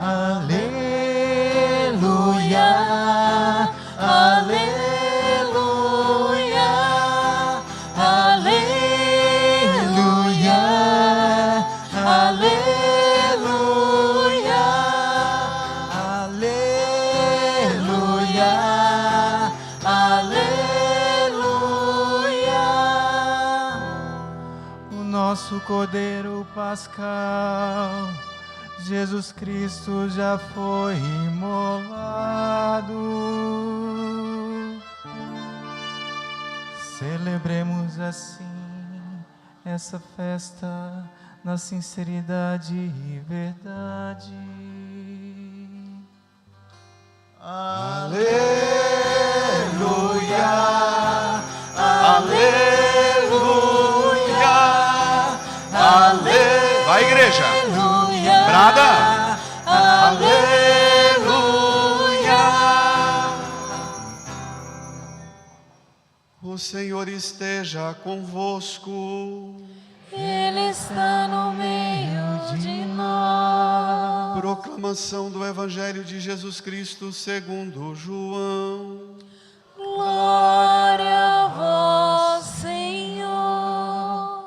aleluia, aleluia, aleluia, aleluia, aleluia, aleluia. O nosso Cordeiro Pascal, Jesus Cristo já foi imolado. Celebremos assim essa festa na sinceridade e verdade. Aleluia, aleluia, aleluia. Vai, igreja! Brada! Aleluia. O Senhor esteja convosco. Ele está no meio de nós. Proclamação do Evangelho de Jesus Cristo segundo João. Glória a vós, Senhor.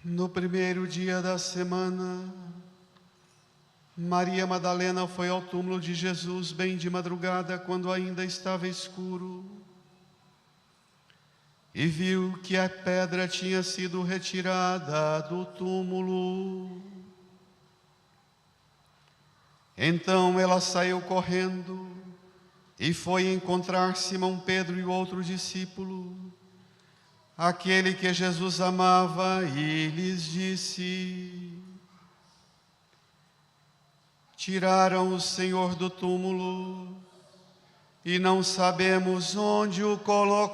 No primeiro dia da semana, Maria Madalena foi ao túmulo de Jesus bem de madrugada, quando ainda estava escuro, e viu que a pedra tinha sido retirada do túmulo. Então ela saiu correndo e foi encontrar Simão Pedro e o outro discípulo, aquele que Jesus amava, e lhes disse: tiraram o Senhor do túmulo e não sabemos onde o colocaram.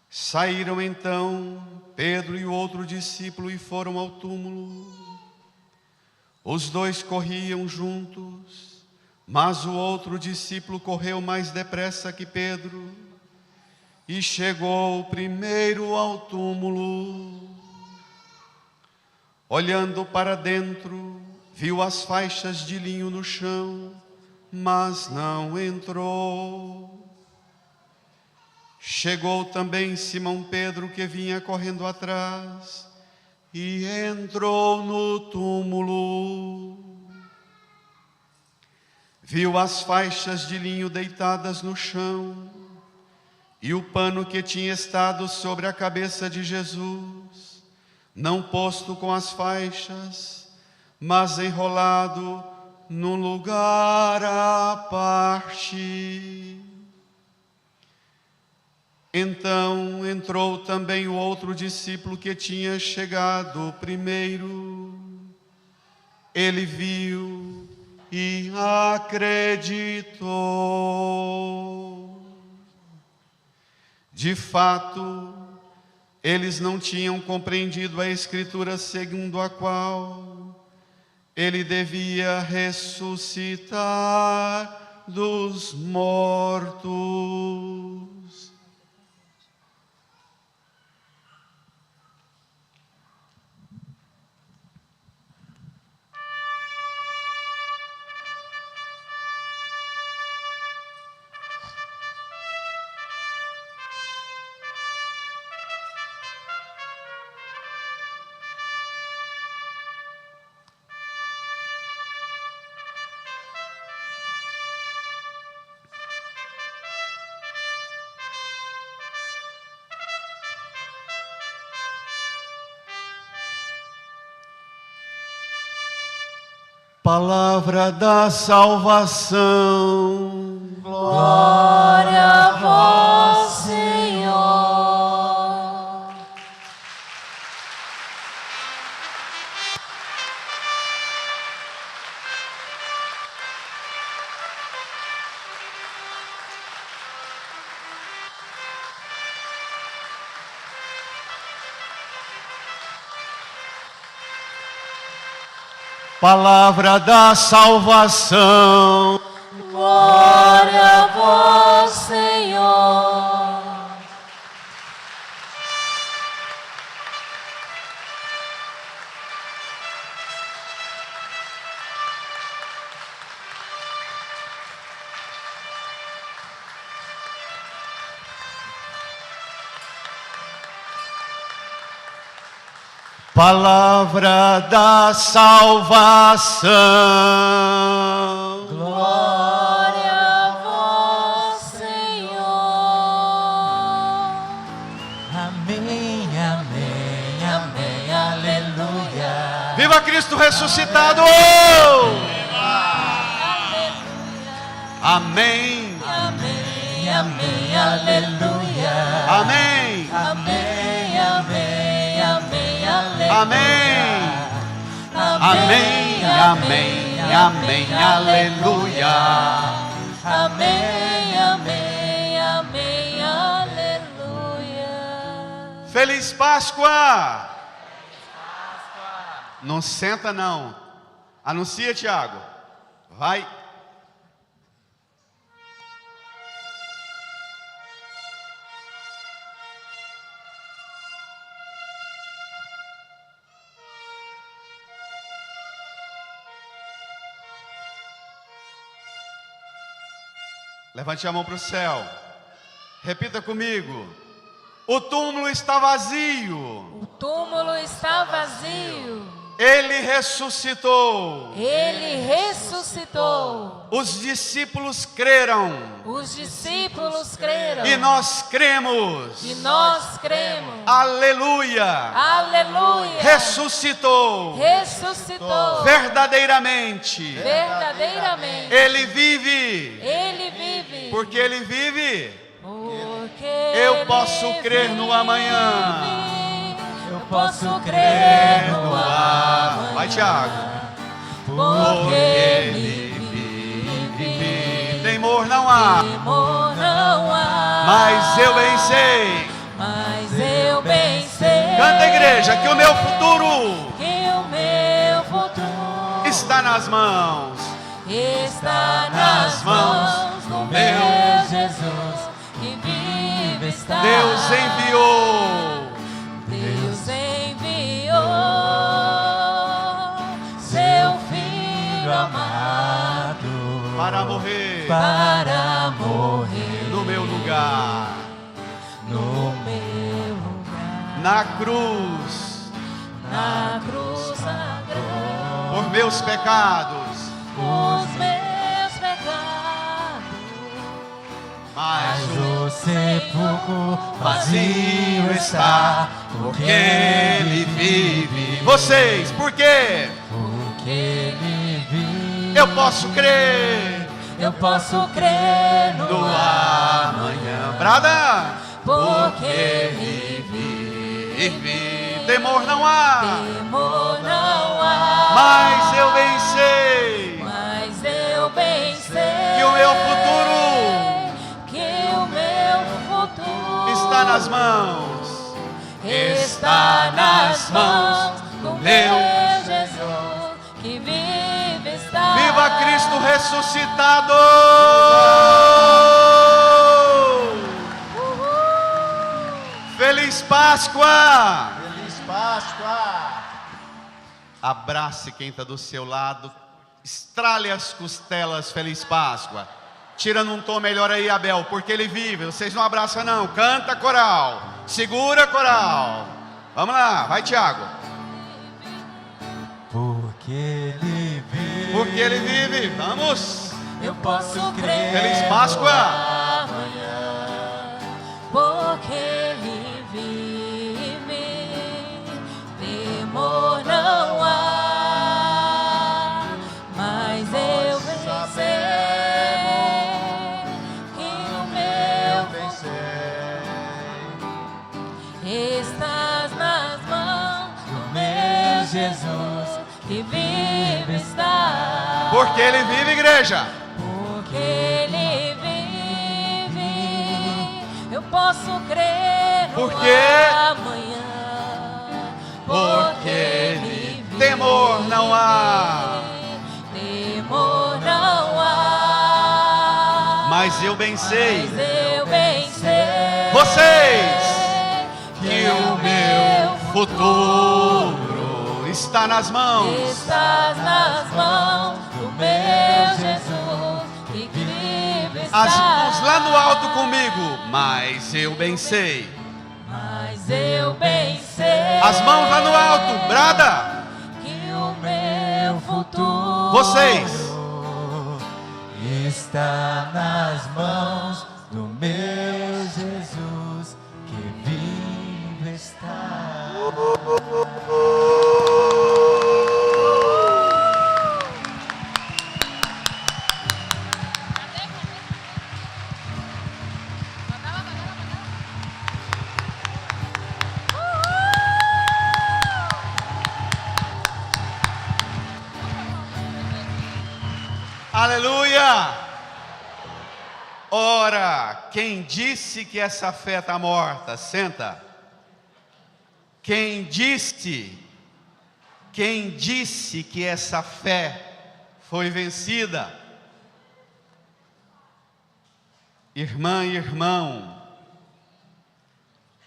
Saíram então Pedro e o outro discípulo e foram ao túmulo. Os dois corriam juntos, mas o outro discípulo correu mais depressa que Pedro e chegou primeiro ao túmulo. Olhando para dentro, viu as faixas de linho no chão, mas não entrou. Chegou também Simão Pedro, que vinha correndo atrás, e entrou no túmulo. Viu as faixas de linho deitadas no chão, e o pano que tinha estado sobre a cabeça de Jesus, não posto com as faixas, mas enrolado num lugar à parte. Então entrou também o outro discípulo que tinha chegado primeiro. Ele viu e acreditou. De fato, eles não tinham compreendido a Escritura segundo a qual ele devia ressuscitar dos mortos. Palavra da salvação. Glória a vós, Senhor. Palavra da salvação. Glória a vós, Senhor. Palavra da salvação. Glória a vós, Senhor. Amém, amém, amém, aleluia. Viva Cristo ressuscitado! Amém. Amém, Amém, aleluia. Amém. amém, amém, amém, aleluia. Amém. Amém. Amém. Amém. Aleluia. Amém, amém, amém, aleluia. Feliz Páscoa! Não senta não. Anuncia, Tiago. Vai. Levante a mão para o céu. Repita comigo. O túmulo está vazio. O túmulo está vazio. Ele ressuscitou. Ele ressuscitou. Os discípulos creram. Os discípulos creram. E nós cremos. E nós cremos. Aleluia. Aleluia. Ressuscitou. Ressuscitou. Verdadeiramente. Verdadeiramente. Ele vive. Ele vive. Porque ele vive. Porque Eu posso ele crer no amanhã. vive. Eu posso crer no amanhã. Vai, Tiago. Porque ele vive. Temor não há. Temor não há. Mas eu bem sei. Mas eu bem sei. Canta, igreja, que o meu futuro Que o meu futuro está nas mãos. está nas mãos do meu Jesus, que vive está. Deus enviou. Deus enviou seu Filho amado Para morrer para morrer no meu lugar. no meu lugar. Na cruz. Na cruz sagrada, Por meus pecados. os meus pecados. Mas o sepulcro vazio está, porque ele vive. Vocês, por quê? Porque ele vive. Eu posso crer Eu posso crer no no amanhã. Brada, porque ele vive. Temor não há, temor não há. mas eu bem sei Mas eu bem sei que o meu futuro que o meu futuro está nas mãos. está nas mãos do meu Jesus, que vive está. Viva Cristo ressuscitado! Feliz Páscoa! Feliz Páscoa! Abrace quem está do seu lado, estrale as costelas, Feliz Páscoa. Tira num tom melhor aí, Abel, porque ele vive. Vocês não abraçam não, canta coral, segura coral. Vamos lá, vai, Tiago. Porque ele vive. Porque ele vive, vamos. Eu posso crer Feliz Páscoa! amanhã, porque ele vive. Temor não há, mas eu bem sei que o meu futuro estás nas mãos do meu Jesus, que vive está. Porque ele vive, igreja. Porque ele vive, eu posso crer no Porque? amanhã. Porque ele temor não há. eu bem sei, mas eu bem sei vocês, que o meu futuro está nas mãos. estás nas mãos do meu Jesus, que vive está. As mãos lá no alto comigo, mas eu bem sei. Mas eu bem sei As mãos lá no alto, brada. que o meu futuro Vocês, está nas mãos do meu Jesus, que vive está. aleluia! Ora, quem disse que essa fé está morta? Senta. Quem disse que essa fé foi vencida? Irmã e irmão,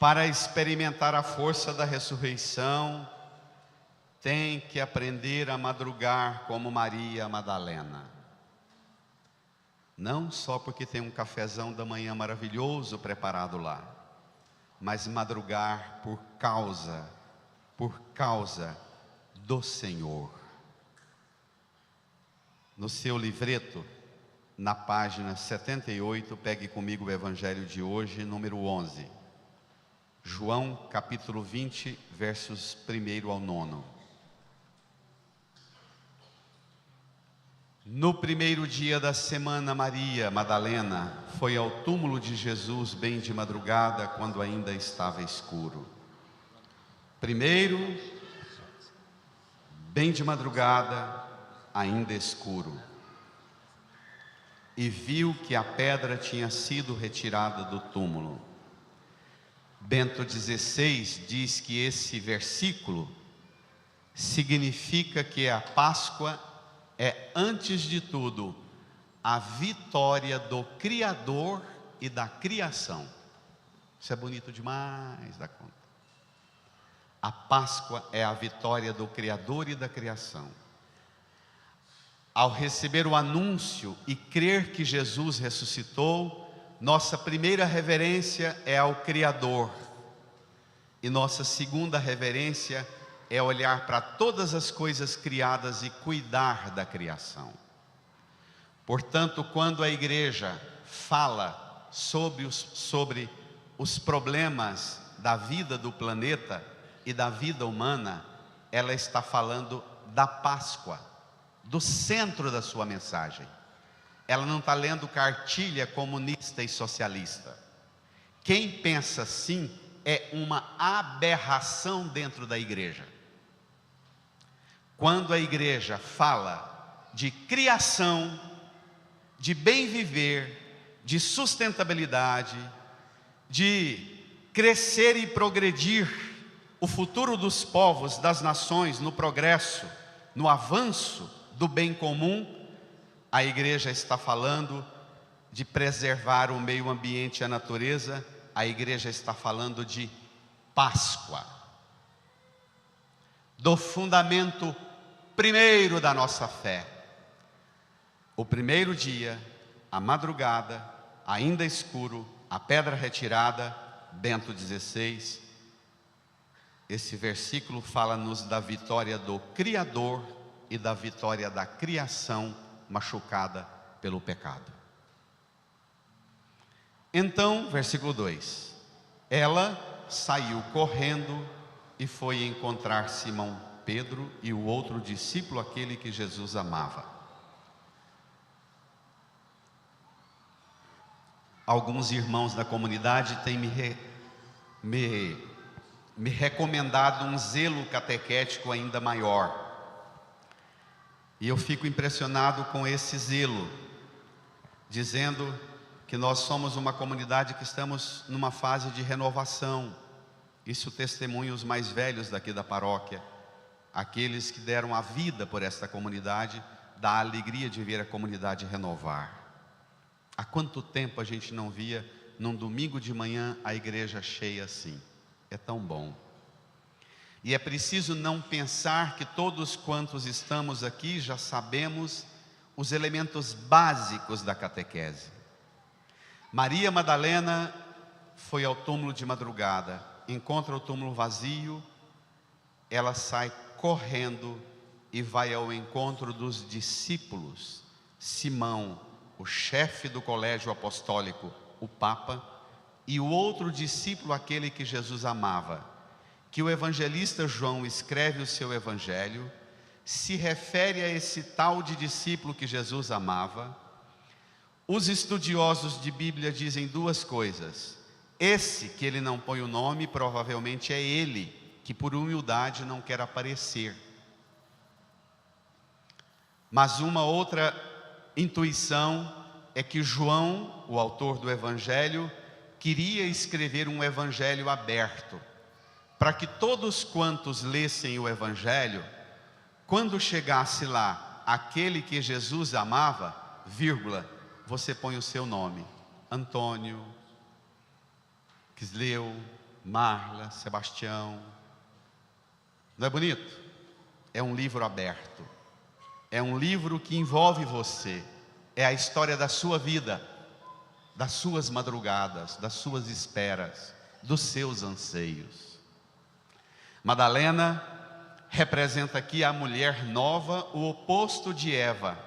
para experimentar a força da ressurreição, tem que aprender a madrugar como Maria Madalena. Não só porque tem um cafezão da manhã maravilhoso preparado lá, mas madrugar por causa do Senhor. No seu livreto, na página 78, pegue comigo o evangelho de hoje, número 11. João, capítulo 20, versos 1 ao 9. No primeiro dia da semana, Maria Madalena foi ao túmulo de Jesus bem de madrugada, quando ainda estava escuro. Primeiro, bem de madrugada, ainda escuro. E viu que a pedra tinha sido retirada do túmulo. Bento XVI diz que esse versículo significa que a Páscoa é, antes de tudo, a vitória do Criador e da criação. Isso é bonito demais da conta. A Páscoa é a vitória do Criador e da criação. Ao receber o anúncio e crer que Jesus ressuscitou, nossa primeira reverência é ao Criador. E nossa segunda reverência é olhar para todas as coisas criadas e cuidar da criação. Portanto, quando a igreja fala sobre os problemas da vida do planeta e da vida humana, ela está falando da Páscoa, do centro da sua mensagem. Ela não está lendo cartilha comunista e socialista. Quem pensa assim é uma aberração dentro da igreja. Quando a igreja fala de criação, de bem viver, de sustentabilidade, de crescer e progredir o futuro dos povos, das nações, no progresso, no avanço do bem comum, a igreja está falando de preservar o meio ambiente e a natureza, a igreja está falando de Páscoa, do fundamento primeiro da nossa fé. O primeiro dia, a madrugada, ainda escuro, a pedra retirada, Bento XVI. Esse versículo fala-nos da vitória do Criador e da vitória da criação machucada pelo pecado. Então, versículo 2: ela saiu correndo e foi encontrar Simão Pedro e o outro discípulo, aquele que Jesus amava. Alguns irmãos da comunidade têm me recomendado um zelo catequético ainda maior. E eu fico impressionado com esse zelo, dizendo que nós somos uma comunidade que estamos numa fase de renovação. Isso testemunha os mais velhos daqui da paróquia, aqueles que deram a vida por esta comunidade, da alegria de ver a comunidade renovar. Há quanto tempo a gente não via num domingo de manhã a igreja cheia assim? É tão bom. E é preciso não pensar que todos quantos estamos aqui já sabemos os elementos básicos da catequese. Maria Madalena foi ao túmulo de madrugada, encontra o túmulo vazio, ela sai correndo e vai ao encontro dos discípulos. Simão, o chefe do colégio apostólico, o Papa, e o outro discípulo, aquele que Jesus amava, que o evangelista João escreve o seu evangelho, se refere a esse tal de discípulo que Jesus amava. Os estudiosos de Bíblia dizem duas coisas: esse que ele não põe o nome, provavelmente é ele, que por humildade não quer aparecer. Mas uma outra intuição é que João, o autor do evangelho, queria escrever um evangelho aberto, para que todos quantos lessem o evangelho, quando chegasse lá aquele que Jesus amava, vírgula, você põe o seu nome: Antônio, Quisleu, Marla, Sebastião. Não é bonito? É um livro aberto, é um livro que envolve você, é a história da sua vida, das suas madrugadas, das suas esperas, dos seus anseios. Madalena representa aqui a mulher nova, o oposto de Eva.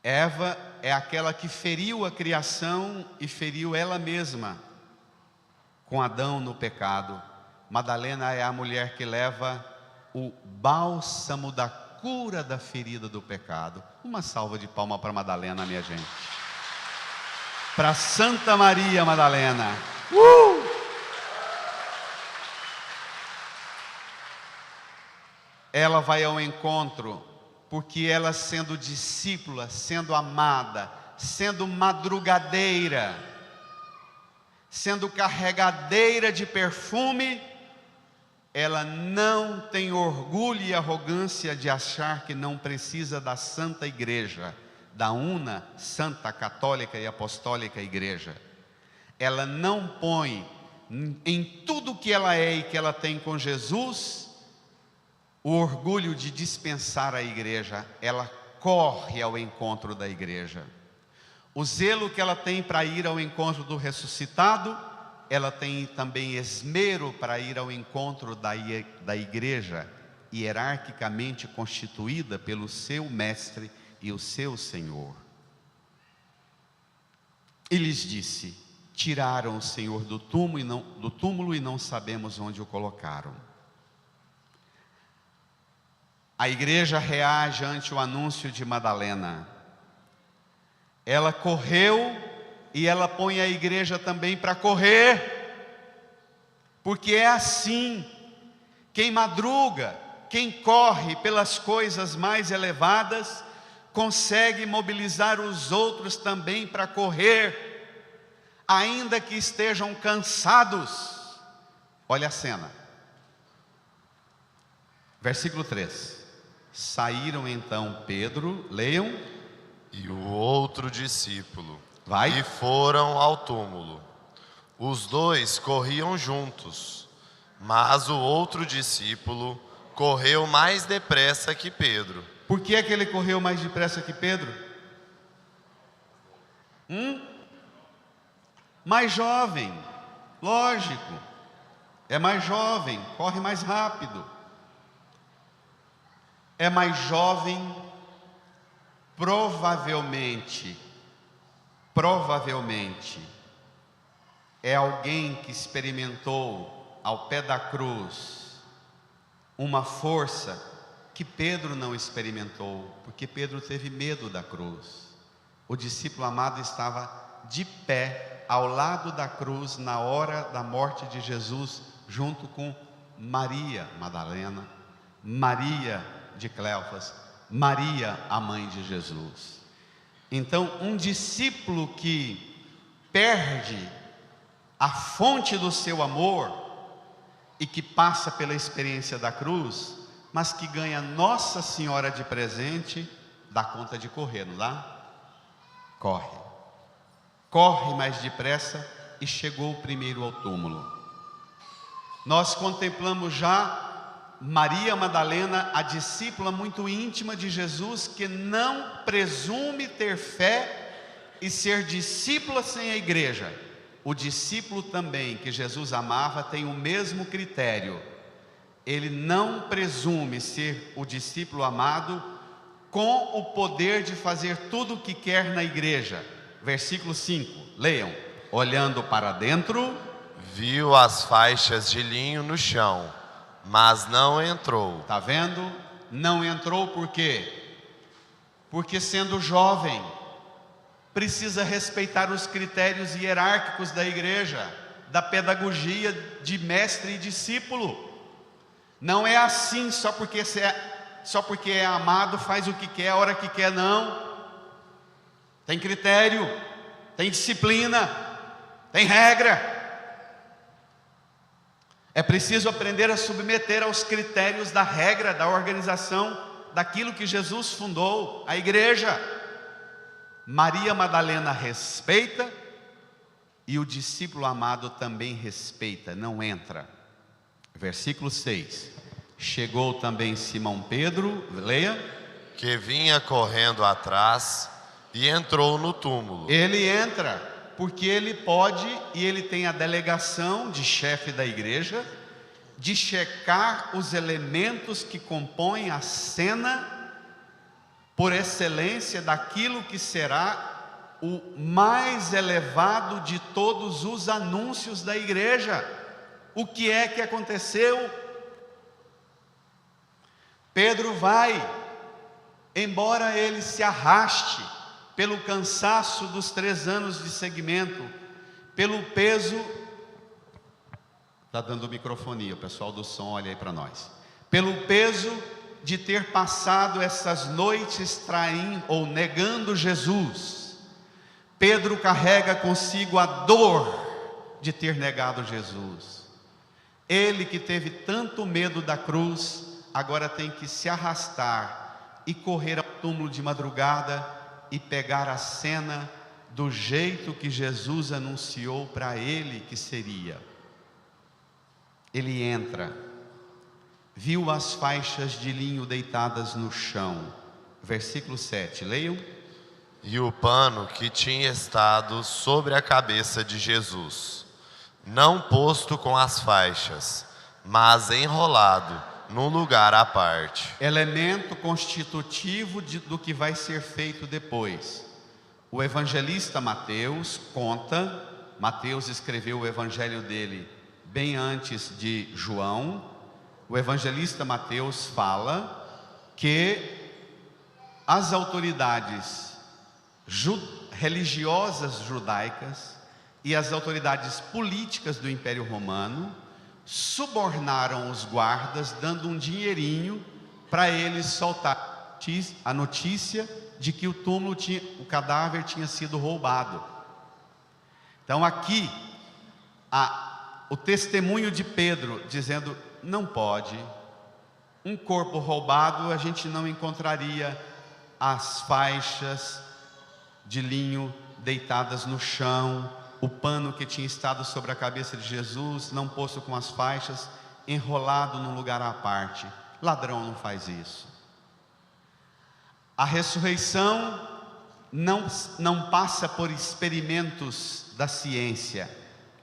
Eva é aquela que feriu a criação e feriu ela mesma com Adão no pecado. Madalena é a mulher que leva o bálsamo da cura da ferida do pecado. Uma salva de palmas para Madalena, minha gente. Para Santa Maria Madalena. Ela vai ao encontro, porque ela, sendo discípula, sendo amada, sendo madrugadeira, sendo carregadeira de perfume, ela não tem orgulho e arrogância de achar que não precisa da Santa Igreja, da una, Santa, Católica e Apostólica Igreja. Ela não põe em tudo que ela é e que ela tem com Jesus o orgulho de dispensar a igreja. Ela corre ao encontro da igreja. O zelo que ela tem para ir ao encontro do ressuscitado, ela tem também esmero para ir ao encontro da igreja hierarquicamente constituída pelo seu mestre e o seu Senhor. E lhes disse: tiraram o Senhor do túmulo e não sabemos onde o colocaram. A igreja reage ante o anúncio de Madalena. Ela correu e ela põe a igreja também para correr, porque é assim: quem madruga, quem corre pelas coisas mais elevadas, consegue mobilizar os outros também para correr, ainda que estejam cansados. Olha a cena, versículo 3. Saíram então Pedro, leiam, e o outro discípulo, vai, e foram ao túmulo. Os dois corriam juntos, mas o outro discípulo correu mais depressa que Pedro. Por que é que ele correu mais depressa que Pedro? Mais jovem, lógico, é mais jovem, corre mais rápido. É mais jovem, provavelmente, é alguém que experimentou ao pé da cruz uma força que Pedro não experimentou, porque Pedro teve medo da cruz. O discípulo amado estava de pé ao lado da cruz na hora da morte de Jesus, junto com Maria Madalena, Maria de Cleofas, Maria, a mãe de Jesus. Então, um discípulo que perde a fonte do seu amor e que passa pela experiência da cruz, mas que ganha Nossa Senhora de presente, dá conta de correr, não dá? Corre mais depressa e chegou primeiro ao túmulo. Nós contemplamos já Maria Madalena, a discípula muito íntima de Jesus, que não presume ter fé e ser discípula sem a igreja. O discípulo também, que Jesus amava, tem o mesmo critério. Ele não presume ser o discípulo amado com o poder de fazer tudo o que quer na igreja. Versículo 5, leiam. Olhando para dentro, viu as faixas de linho no chão, mas não entrou. Está vendo? Não entrou por quê? Porque sendo jovem, precisa respeitar os critérios hierárquicos da igreja, da pedagogia de mestre e discípulo. Não é assim só porque é amado, faz o que quer, a hora que quer, não. Tem critério, tem disciplina, tem regra. É preciso aprender a submeter aos critérios da regra, da organização, daquilo que Jesus fundou, a igreja. Maria Madalena respeita e o discípulo amado também respeita, não entra. Versículo 6. Chegou também Simão Pedro, leia. Que vinha correndo atrás e entrou no túmulo. Ele entra porque ele pode e ele tem a delegação de chefe da igreja de checar os elementos que compõem a cena por excelência daquilo que será o mais elevado de todos os anúncios da igreja. O que é que aconteceu? Pedro vai, embora ele se arraste pelo cansaço dos 3 anos de seguimento, pelo peso, está dando microfonia, o pessoal do som olha aí para nós, pelo peso de ter passado essas noites traindo ou negando Jesus, Pedro carrega consigo a dor de ter negado Jesus. Ele que teve tanto medo da cruz, agora tem que se arrastar e correr ao túmulo de madrugada e pegar a cena do jeito que Jesus anunciou para ele que seria. Ele entra, viu as faixas de linho deitadas no chão. Versículo 7, leiam. E o pano que tinha estado sobre a cabeça de Jesus, não posto com as faixas, mas enrolado num lugar à parte. Elemento constitutivo do que vai ser feito depois. O evangelista Mateus conta, Mateus escreveu o evangelho dele bem antes de João. O evangelista Mateus fala que as autoridades religiosas judaicas e as autoridades políticas do Império Romano subornaram os guardas, dando um dinheirinho para eles soltar a notícia de que o cadáver tinha sido roubado. Então aqui, o testemunho de Pedro dizendo, não pode, um corpo roubado, a gente não encontraria as faixas de linho deitadas no chão, o pano que tinha estado sobre a cabeça de Jesus, não posto com as faixas, enrolado num lugar à parte. Ladrão não faz isso. A ressurreição não passa por experimentos da ciência.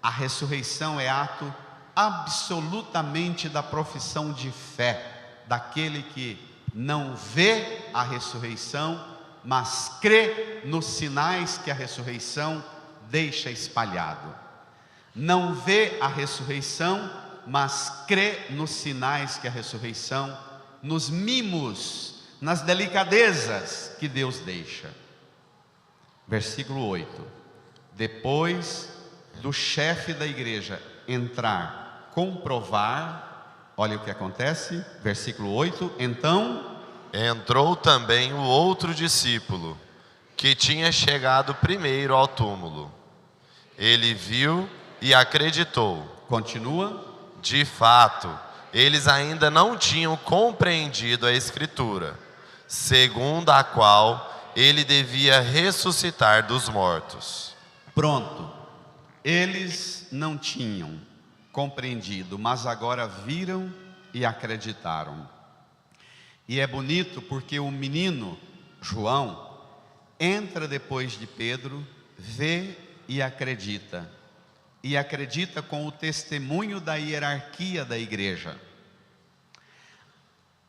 A ressurreição é ato absolutamente da profissão de fé, daquele que não vê a ressurreição, mas crê nos sinais que a ressurreição deixa espalhado. Não vê a ressurreição, mas crê nos sinais que a ressurreição, nos mimos, nas delicadezas que Deus deixa. Versículo 8. Depois do chefe da igreja entrar, comprovar, olha o que acontece, versículo 8, então entrou também o outro discípulo, que tinha chegado primeiro ao túmulo. Ele viu e acreditou. Continua. De fato, eles ainda não tinham compreendido a Escritura, segundo a qual ele devia ressuscitar dos mortos. Pronto. Eles não tinham compreendido, mas agora viram e acreditaram. E é bonito porque o menino João entra depois de Pedro, vê e acredita. E acredita com o testemunho da hierarquia da igreja.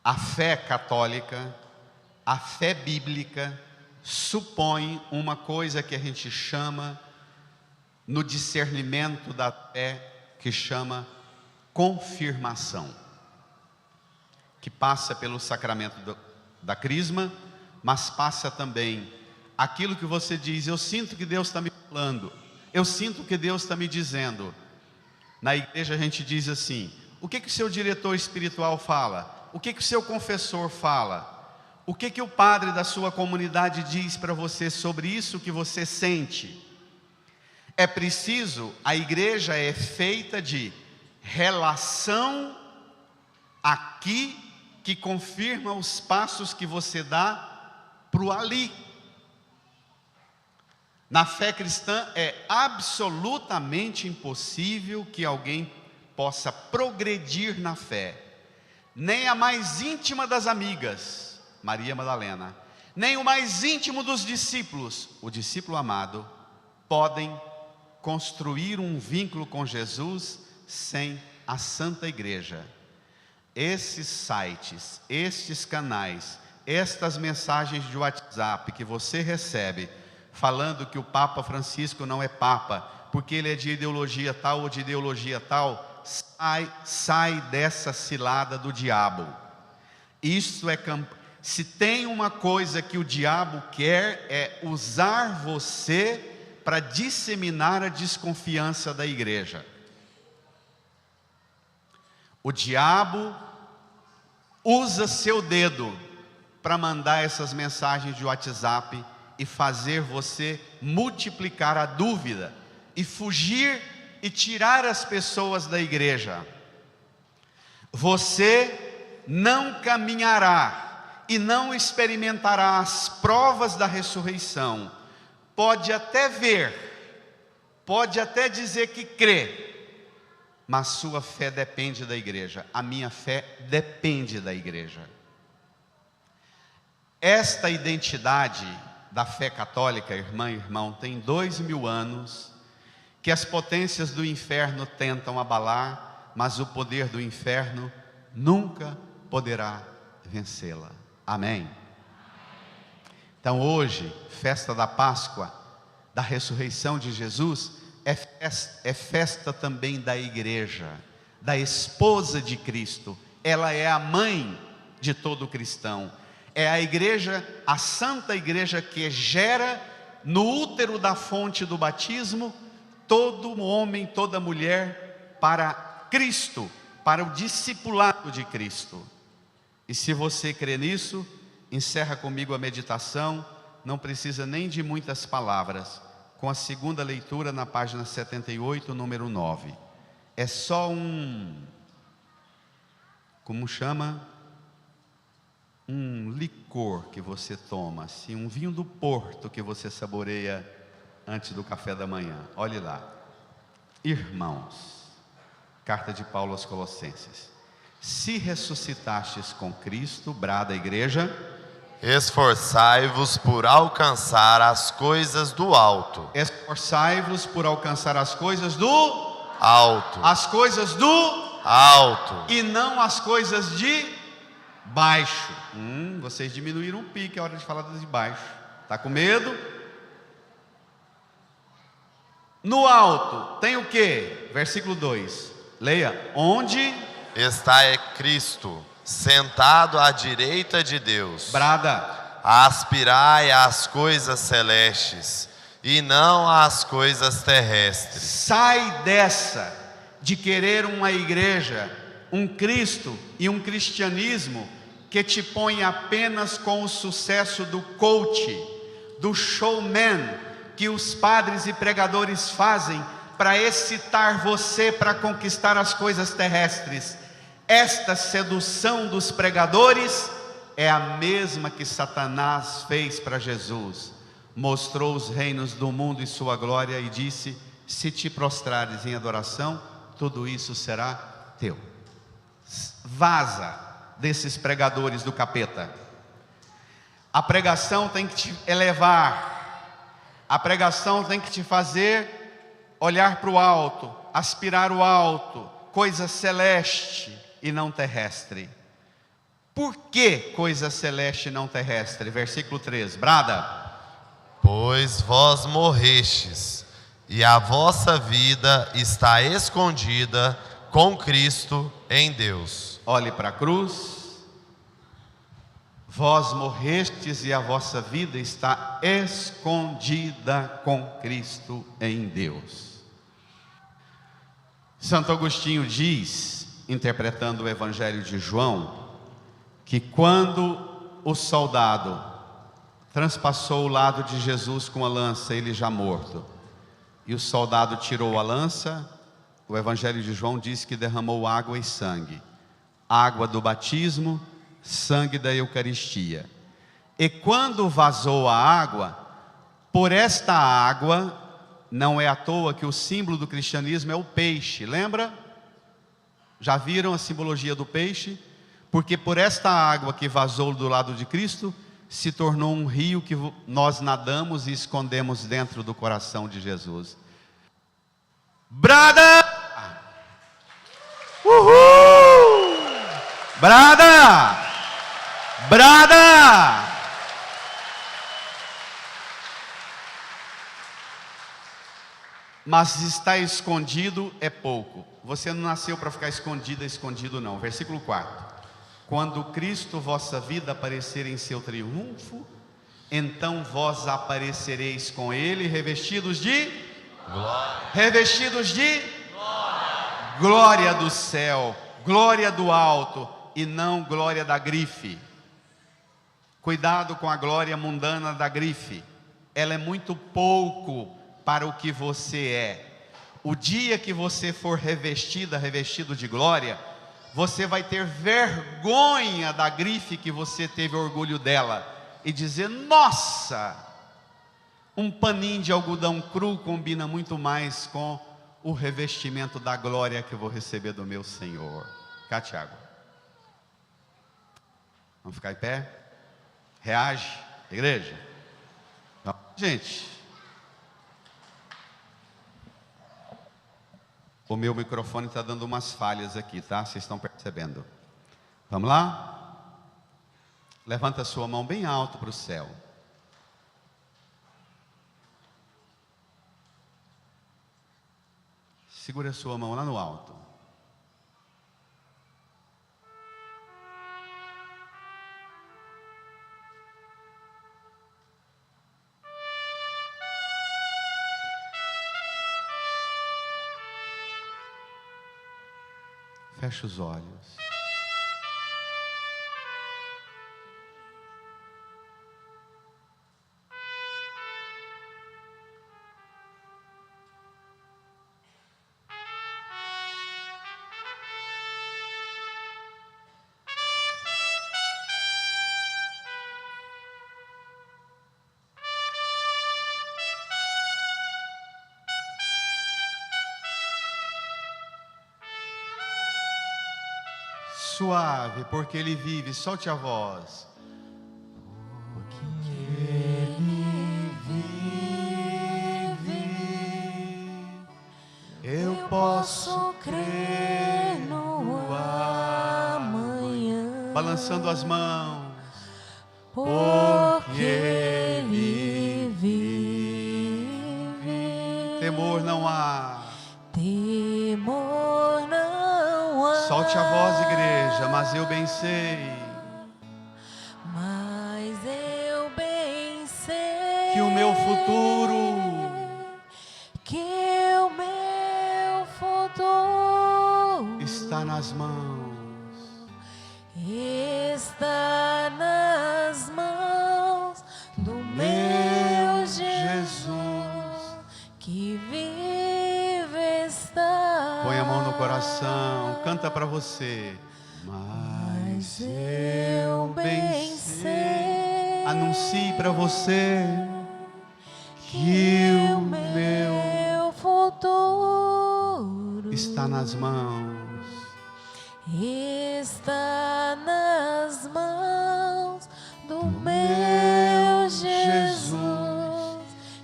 A fé católica, a fé bíblica, supõe uma coisa que a gente chama, no discernimento da fé, que chama confirmação, que passa pelo sacramento da crisma, mas passa também aquilo que você diz: eu sinto que Deus está me falando, eu sinto que Deus está me dizendo. Na igreja a gente diz assim: o que o seu diretor espiritual fala? O que o seu confessor fala? O que o padre da sua comunidade diz para você sobre isso que você sente? É preciso, a igreja é feita de relação aqui, que confirma os passos que você dá para o ali. Na fé cristã é absolutamente impossível que alguém possa progredir na fé. Nem a mais íntima das amigas, Maria Madalena, nem o mais íntimo dos discípulos, o discípulo amado, podem construir um vínculo com Jesus sem a Santa Igreja. Esses sites, estes canais, estas mensagens de WhatsApp que você recebe, falando que o Papa Francisco não é Papa, porque ele é de ideologia tal ou de ideologia tal, sai dessa cilada do diabo. Isso é se tem uma coisa que o diabo quer, é usar você para disseminar a desconfiança da igreja. O diabo usa seu dedo para mandar essas mensagens de WhatsApp e fazer você multiplicar a dúvida e fugir e tirar as pessoas da igreja. Você não caminhará e não experimentará as provas da ressurreição. Pode até ver, pode até dizer que crê, mas sua fé depende da igreja. A minha fé depende da igreja. Esta identidade da fé católica, irmã e irmão, tem 2000 anos, que as potências do inferno tentam abalar, mas o poder do inferno nunca poderá vencê-la. Amém? Então hoje, festa da Páscoa, da ressurreição de Jesus, é festa também da igreja, da esposa de Cristo. Ela é a mãe de todo cristão. É a igreja, a santa igreja, que gera no útero da fonte do batismo todo homem, toda mulher para Cristo, para o discipulado de Cristo. E se você crê nisso, encerra comigo a meditação. Não precisa nem de muitas palavras, com a segunda leitura na página 78, número 9. É só como chama? Um licor que você toma, assim, um vinho do Porto que você saboreia antes do café da manhã. Olhe lá. Irmãos, carta de Paulo aos Colossenses: se ressuscitastes com Cristo, brada a igreja, esforçai-vos por alcançar as coisas do alto. Esforçai-vos por alcançar as coisas do alto. As coisas do alto. E não as coisas de baixo. Vocês diminuíram o pique a hora de falar de baixo. Está com medo? No alto tem o que? Versículo 2. Leia. Onde está Cristo, sentado à direita de Deus. Brada. Aspirai às coisas celestes e não às coisas terrestres. Sai dessa de querer uma igreja, um Cristo e um cristianismo que te põe apenas com o sucesso do coach, do showman, que os padres e pregadores fazem para excitar você para conquistar as coisas terrestres. Esta sedução dos pregadores é a mesma que Satanás fez para Jesus. Mostrou os reinos do mundo e sua glória e disse: se te prostrares em adoração, tudo isso será teu. Vaza desses pregadores do capeta. A pregação tem que te elevar. A pregação tem que te fazer olhar para o alto, aspirar o alto, coisa celeste e não terrestre. Por que coisa celeste e não terrestre? Versículo 3, brada. Pois vós morrestes, e a vossa vida está escondida com Cristo em Deus. Olhe para a cruz. Vós morrestes e a vossa vida está escondida com Cristo em Deus. Santo Agostinho diz, interpretando o Evangelho de João, que quando o soldado transpassou o lado de Jesus com a lança, ele já morto, e o soldado tirou a lança, o Evangelho de João diz que derramou água e sangue. Água do batismo, sangue da Eucaristia. E quando vazou a água, por esta água, não é à toa que o símbolo do cristianismo é o peixe, lembra? Já viram a simbologia do peixe? Porque por esta água que vazou do lado de Cristo, se tornou um rio que nós nadamos e escondemos dentro do coração de Jesus. Brada! Uhul! Brada! Brada! Mas estar escondido é pouco. Você não nasceu para ficar escondido não. Versículo 4. Quando Cristo vossa vida aparecer em seu triunfo, então vós aparecereis com Ele revestidos de glória. Revestidos de glória. Glória do céu, glória do alto e não glória da grife. Cuidado com a glória mundana da grife. Ela é muito pouco para o que você é. O dia que você for revestido de glória, você vai ter vergonha da grife que você teve orgulho dela e dizer: nossa, um paninho de algodão cru combina muito mais com o revestimento da glória que eu vou receber do meu Senhor. Cá, Tiago. Vamos ficar em pé? Reage, igreja. Gente, o meu microfone está dando umas falhas aqui, tá? Vocês estão percebendo. Vamos lá? Levanta a sua mão bem alto para o céu. Segura a sua mão lá no alto. Feche os olhos. Suave, porque Ele vive, solte a voz. Porque Ele vive, eu posso crer no amanhã. Balançando as mãos. Porque Ele vive, Temor não há. temor não há. Solte a voz, igreja, mas eu bem sei Mas eu bem sei que o meu futuro está nas mãos. está nas mãos do meu Jesus, que vive está. Põe a mão no coração, canta para você. Mas Mas eu bem sei, anuncie para você que o meu futuro está nas mãos. está nas mãos do meu Jesus,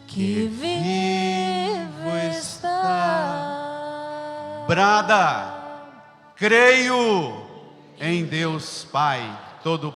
que vivo está. Brada, creio em Deus Pai